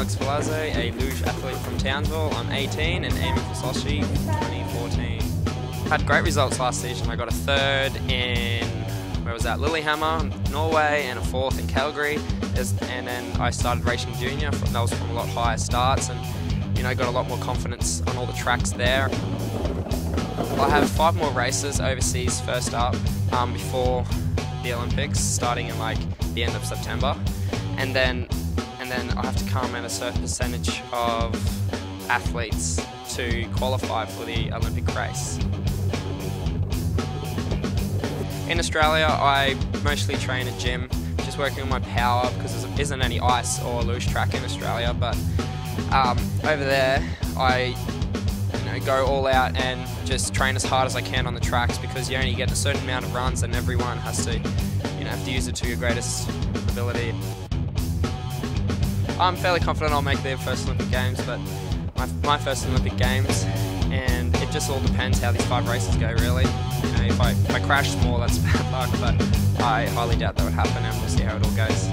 Alex Velazzo, a luge athlete from Townsville. I'm 18 and aiming for Sochi 2014. Had great results last season. I got a third in, where was that, Lillehammer, Norway, and a fourth in Calgary. And then I started racing junior. That was from a lot higher starts, and got a lot more confidence on all the tracks there. I have 5 more races overseas first up before the Olympics, starting in like the end of September, and then I have to come at a certain percentage of athletes to qualify for the Olympic race. In Australia, I mostly train at gym, just working on my power because there isn't any ice or luge track in Australia. But over there, I go all out and just train as hard as I can on the tracks, because you only get a certain amount of runs and everyone has to, have to use it to your greatest ability. I'm fairly confident I'll make the first Olympic Games, but my first Olympic Games, and it just all depends how these 5 races go, really. If I crash small, that's bad luck, but I highly doubt that would happen, and we'll see how it all goes.